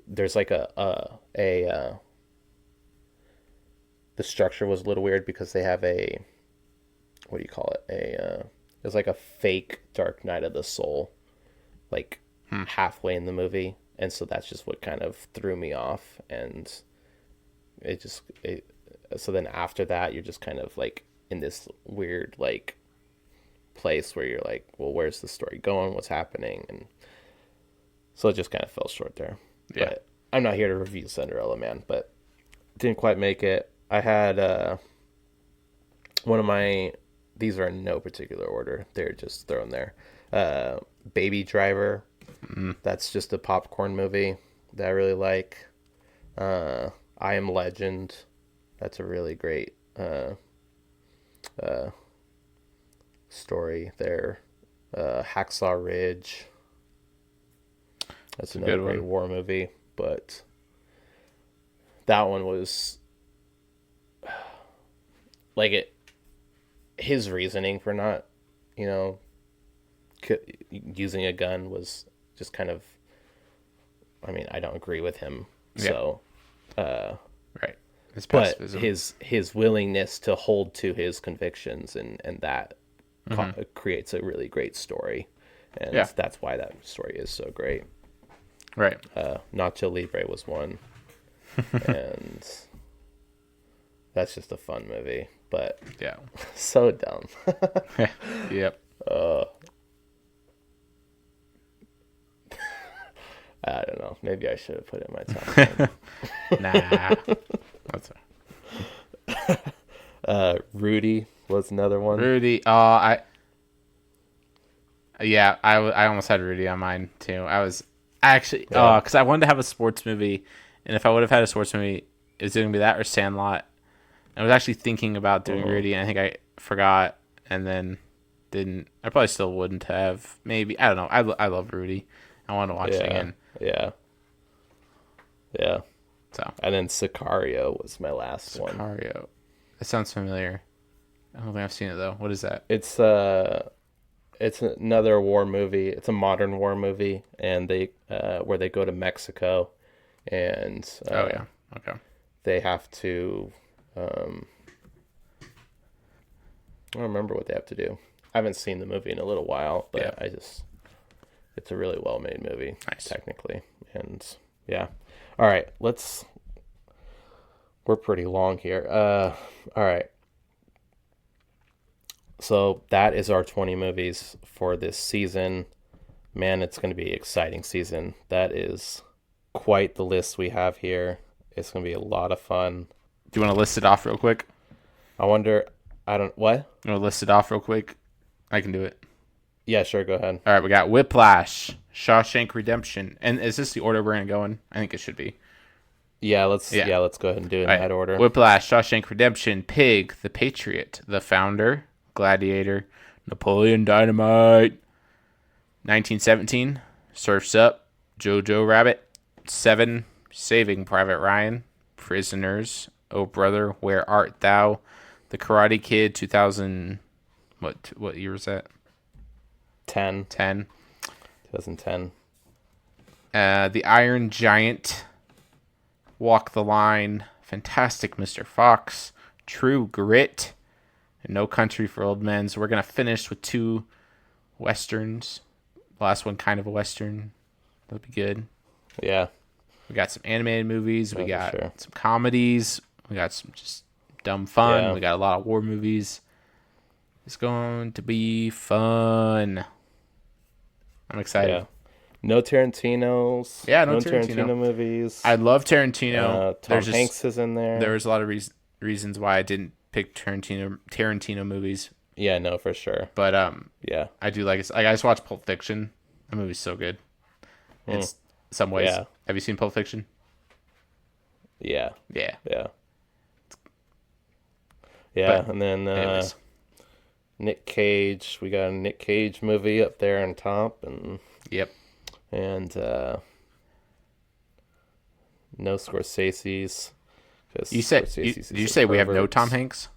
there's like the structure was a little weird because they have what do you call it, it's like a fake Dark Knight of the Soul, like halfway in the movie, and so that's just what kind of threw me off, and so then after that you're just kind of like in this weird like place where you're like, well, where's the story going, what's happening, and so it just kind of fell short there. Yeah. But I'm not here to review Cinderella Man, but didn't quite make it. I had one of my, these are in no particular order, they're just thrown there, Baby Driver. That's just a popcorn movie that I really like. I Am Legend, that's a really great story there. Hacksaw Ridge, that's another great war movie, but that one was like his reasoning for not, using a gun was just kind of, I mean, I don't agree with him. Yeah. So, right. But his willingness to hold to his convictions and that creates a really great story. And that's why that story is so great. Right. Nacho Libre was one. And that's just a fun movie. But yeah, so dumb. Yep. I don't know. Maybe I should have put it in my top 10. Nah. That's Rudy was another one. Rudy. I almost had Rudy on mine too. Because I wanted to have a sports movie, and if I would have had a sports movie, it was going to be that or Sandlot. I was actually thinking about doing Rudy, and I think I forgot, and then didn't. I probably still wouldn't have. Maybe, I don't know. I love Rudy. I want to watch it again. Yeah. So. And then Sicario was my last one. Sicario. That sounds familiar. I don't think I've seen it though. What is that? It's another war movie. It's a modern war movie, and they where they go to Mexico, and okay. They have to. I don't remember what they have to do. I haven't seen the movie in a little while, but it's a really well-made movie, technically, and all right, we're pretty long here. All right. So that is our 20 movies for this season. Man, it's going to be an exciting season. That is quite the list we have here. It's going to be a lot of fun. Do you want to list it off real quick? What? You want to list it off real quick? I can do it. Yeah, sure. Go ahead. All right, we got Whiplash, Shawshank Redemption. And is this the order we're going to go in? I think it should be. Yeah, let's go ahead and do it in that order. Whiplash, Shawshank Redemption, Pig, The Patriot, The Founder, Gladiator, Napoleon Dynamite, 1917, Surf's Up, Jojo Rabbit, 7, Saving Private Ryan, Prisoners, Oh Brother, Where Art Thou, The Karate Kid, 2000. What year was that? 10. 10. 2010. The Iron Giant, Walk the Line, Fantastic Mr. Fox, True Grit, and No Country for Old Men. So we're going to finish with 2 Westerns. Last one kind of a Western. That'll be good. Yeah. We got some animated movies. We Oh, got sure. some comedies. We got some just dumb fun. Yeah. We got a lot of war movies. It's going to be fun. I'm excited. Yeah. No Tarantinos. Yeah, no Tarantino movies. I love Tarantino. Tom Hanks is in there. There was a lot of reasons why I didn't pick Tarantino movies. Yeah, no, for sure. But yeah, I do like it. Like, I just watched Pulp Fiction. That movie's so good. It's some ways. Yeah. Have you seen Pulp Fiction? Yeah. Yeah. Yeah. Yeah, But and then anyways. Nick Cage. We got a Nick Cage movie up there on top, and Yep. no Scorsese's. You said did you say we have no Tom Hanks?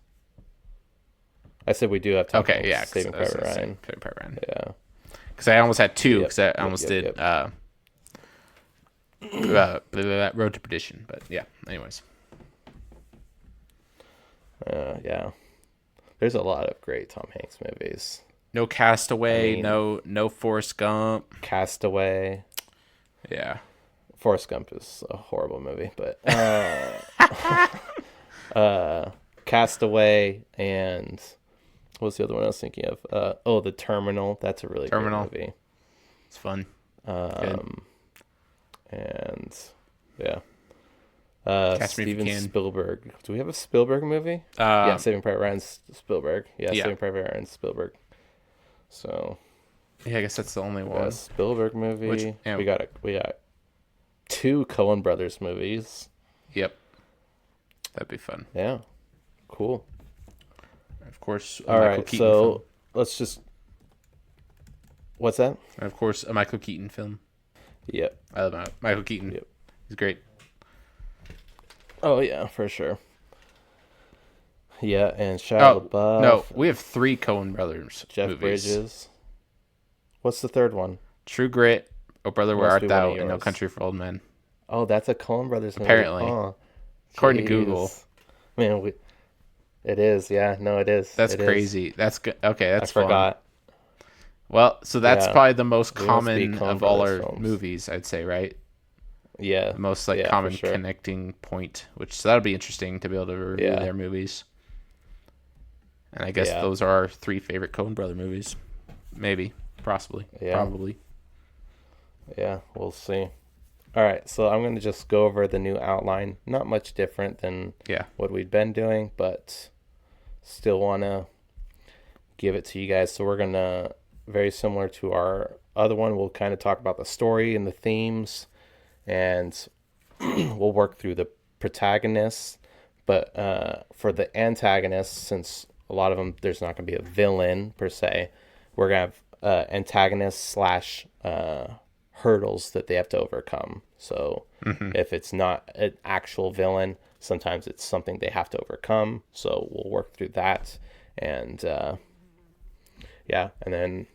I said we do have Tom Hanks. Okay, yeah. Saving Private Ryan. Saving Private Ryan. Yeah. Because I almost had 2. Yep, Because I almost did Road to Perdition. But yeah. Anyways. Yeah. There's a lot of great Tom Hanks movies. No Castaway. No Forrest Gump. Castaway. Yeah. Forrest Gump is a horrible movie, but Castaway and what was the other one I was thinking of? The Terminal. That's a really good movie. It's fun. And yeah. Catch Me If You Steven Can. Spielberg. Do we have a Spielberg movie? Yeah, Saving Private Ryan's Spielberg. Yeah, Saving Private Ryan's Spielberg. So yeah, I guess that's the only one. Spielberg movie. We got 2 Coen Brothers movies. Yep. That'd be fun. Yeah. Cool. Of course, All Michael right, Keaton so film. let's just. What's that? And of course, a Michael Keaton film. Yep. I love Michael Keaton. Yep. He's great. Oh yeah, for sure. Yeah, and Shia LaBeouf. No, we have 3 Coen Brothers Jeff movies. Bridges. What's the third one? True Grit, Oh Brother, Where Must Art be Thou, one of and No yours. Country for Old Men. Oh, that's a Coen Brothers movie. Apparently. Oh, According to jeez. Google. Man, it is. Yeah, no, it is. That's It is. crazy. That's good. Okay, that's I fun. forgot. Well, so that's Yeah. probably the most They must be common Coen of all our Brothers films. movies, I'd say, right? Yeah. The most Yeah, for common sure. connecting point, so that'll be interesting to be able to review Yeah. their movies. And I guess Yeah. those are our 3 favorite Coen Brother movies. Maybe, possibly, Yeah. probably. Yeah, we'll see. All right, so I'm going to just go over the new outline. Not much different than Yeah. what we'd been doing, but still want to give it to you guys. So we're going to, very similar to our other one, we'll kind of talk about the story and the themes, and we'll work through the protagonists. But for the antagonists, since a lot of them, there's not going to be a villain per se, we're going to have antagonists slash hurdles that they have to overcome. So if it's not an actual villain, sometimes it's something they have to overcome. So we'll work through that. And and then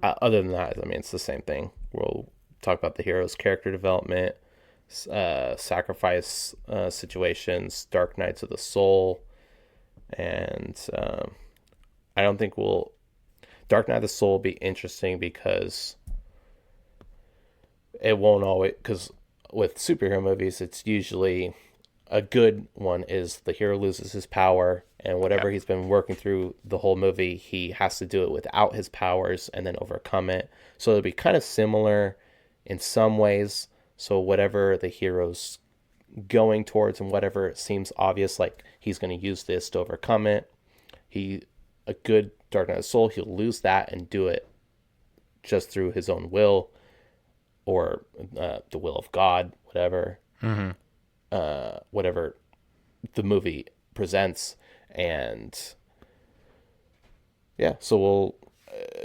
other than that, I mean, it's the same thing. We'll talk about the hero's character development, sacrifice situations, dark nights of the soul. And I don't think Dark Knight of the Soul will be interesting because it won't always, because with superhero movies, it's usually a good one is the hero loses his power, and whatever he's been working through the whole movie, he has to do it without his powers and then overcome it. So it'll be kind of similar in some ways. So whatever the hero's going towards and whatever it seems obvious, like he's going to use this to overcome it, a good Dark Knight of the Soul, he'll lose that and do it just through his own will or the will of God, whatever. Whatever the movie presents. And yeah, so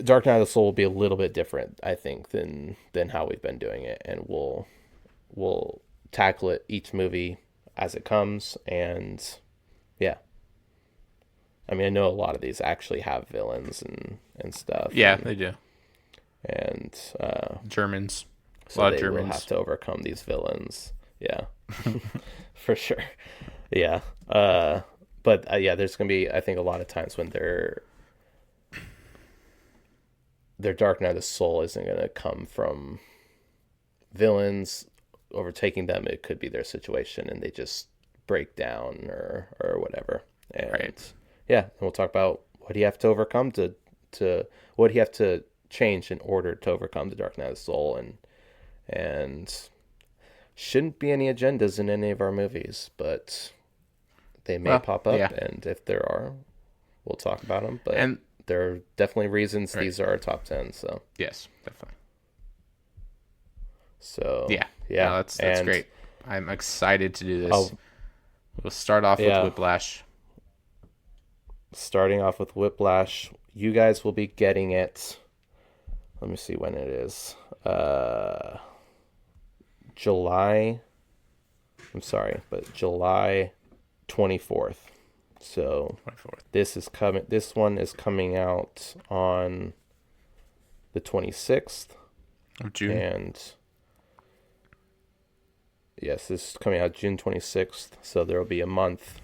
Dark Knight of the Soul will be a little bit different, I think, than how we've been doing it, and we'll tackle it each movie as it comes. And yeah, I mean, I know a lot of these actually have villains and stuff. Yeah, they do. And Germans. So a lot of they Germans will have to overcome these villains. Yeah, for sure. Yeah. But yeah, there's going to be, I think, a lot of times when their dark night of the soul isn't going to come from villains overtaking them. It could be their situation and they just break down or whatever. And right. Yeah, and we'll talk about what do you have to overcome to what do you have to change in order to overcome the dark night of the soul, and shouldn't be any agendas in any of our movies, but they may pop up, yeah. and if there are, we'll talk about them. But and there are definitely reasons right. these are our top 10. So yes, definitely. So yeah, yeah, no, that's great. I'm excited to do this. We'll start off with Whiplash. Starting off with Whiplash, you guys will be getting it. Let me see when it is. July 24th. So 24th. This one is coming out on the 26th of June. And yes, this is coming out June 26th. So there will be a month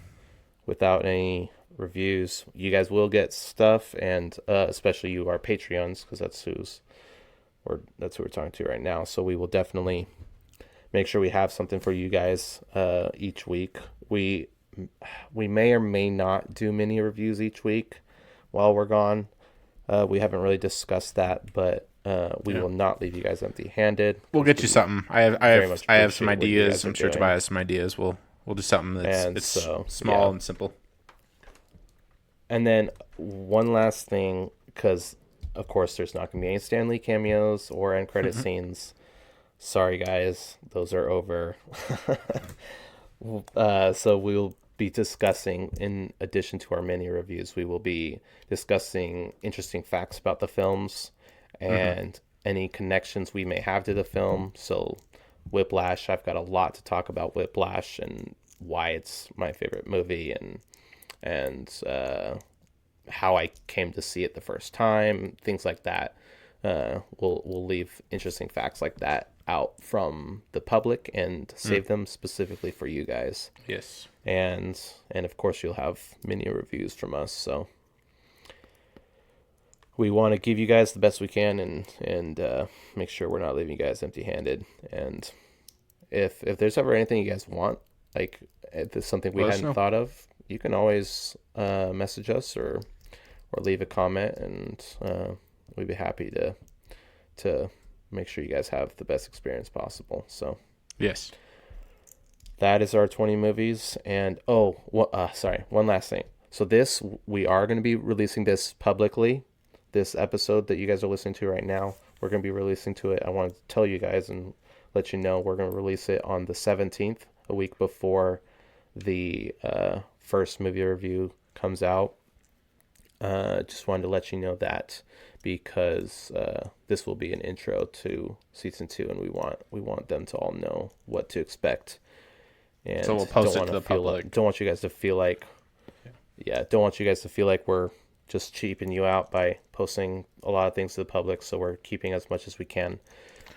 without any reviews. You guys will get stuff, and especially you, our Patreons, because that's who we're talking to right now. So we will definitely make sure we have something for you guys each week. We may or may not do mini reviews each week while we're gone. We haven't really discussed that, but we will not leave you guys empty-handed. We'll get you something. I have some ideas. I'm sure Tobias has some ideas. We'll do something that's small and simple. And then one last thing, because of course there's not going to be any Stan Lee cameos or end credit scenes. Sorry guys, those are over. So we'll be discussing, in addition to our mini reviews, we will be discussing interesting facts about the films and any connections we may have to the film. So Whiplash, I've got a lot to talk about Whiplash and why it's my favorite movie, and how I came to see it the first time, things like that. We'll leave interesting facts like that out from the public and save them specifically for you guys. Yes. And of course you'll have mini reviews from us. So we want to give you guys the best we can and make sure we're not leaving you guys empty-handed. And if there's ever anything you guys want, like if there's something we hadn't thought of, you can always message us or leave a comment, and we'd be happy to make sure you guys have the best experience possible. So yes, that is our 20 movies. And one last thing. So we are going to be releasing this publicly. This episode that you guys are listening to right now, we're going to be releasing to it. I want to tell you guys and let you know we're going to release it on the 17th, a week before the first movie review comes out. Just wanted to let you know that, because this will be an intro to season 2, and we want them to all know what to expect. And so we'll post it to the public. Don't want you guys to feel like we're just cheaping you out by posting a lot of things to the public. So we're keeping as much as we can.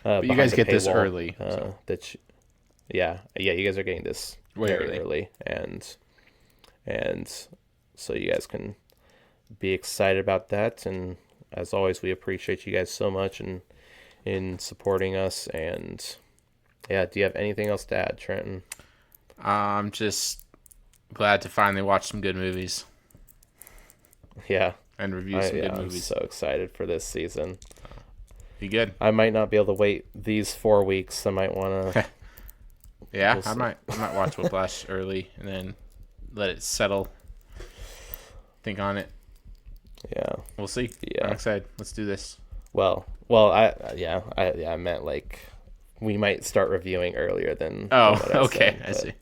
But you guys get this early. You guys are getting this very early, and so you guys can be excited about that. And as always, we appreciate you guys so much in supporting us. And yeah, do you have anything else to add, Trenton? I'm just glad to finally watch some good movies. Yeah, and review some good movies. I'm so excited for this season. Be good. I might not be able to wait these 4 weeks. I might want to. Yeah, I might watch Whiplash early and then let it settle. Think on it. Yeah, we'll see. Yeah, I'm excited. Let's do this. Well, I meant like we might start reviewing earlier than. Oh, okay. I see.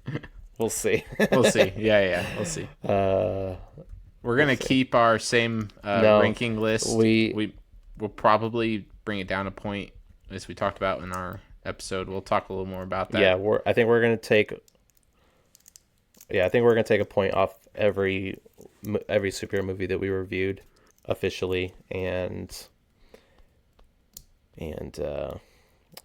We'll see. We'll see. Yeah. We'll see. We're gonna keep our same ranking list. We'll probably bring it down a point, as we talked about in our episode. We'll talk a little more about that. Yeah, I think we're gonna take a point off every superhero movie that we reviewed officially, and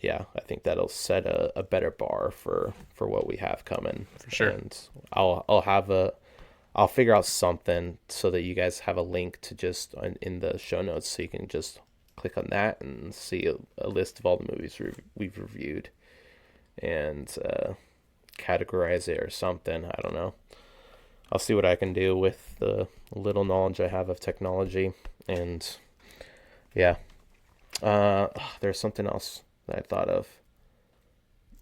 yeah, I think that'll set a better bar for what we have coming. For sure. And I'll figure out something so that you guys have a link to just in the show notes, so you can just click on that and see a list of all the movies we've reviewed, and categorize it or something. I don't know. I'll see what I can do with the little knowledge I have of technology. And yeah, there's something else that I thought of.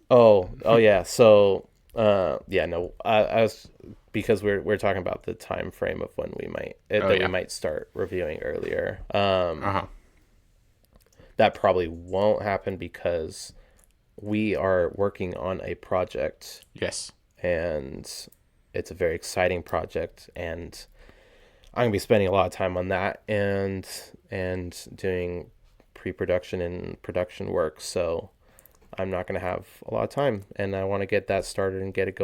Oh yeah. So yeah, no, I was, because we're talking about the time frame of when we might start reviewing earlier. That probably won't happen because we are working on a project. Yes. And it's a very exciting project, and I'm going to be spending a lot of time on that and doing pre-production and production work. So I'm not going to have a lot of time, and I want to get that started and get it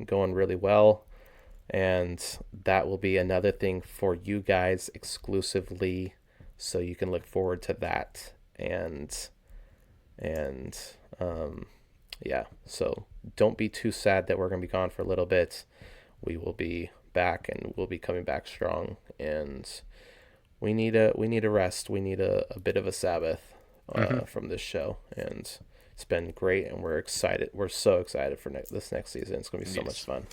going really well. And that will be another thing for you guys exclusively, so you can look forward to that. And yeah, so don't be too sad that we're going to be gone for a little bit. We will be back, and we'll be coming back strong, and we need a rest. We need a bit of a Sabbath from this show, and it's been great, and we're excited. We're so excited for this next season. It's going to be so much fun.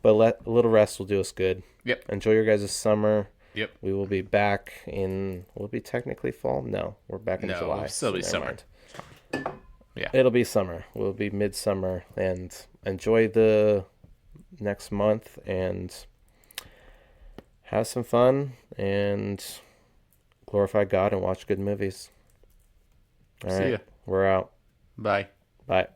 But a little rest will do us good. Yep. Enjoy your guys' summer. Yep. We will be back will it be technically fall? No, we're back in July. It'll still be summer. Mind. Yeah. It'll be summer. We'll be midsummer, and enjoy the next month and have some fun and glorify God and watch good movies. All right. See ya. We're out. Bye. Bye.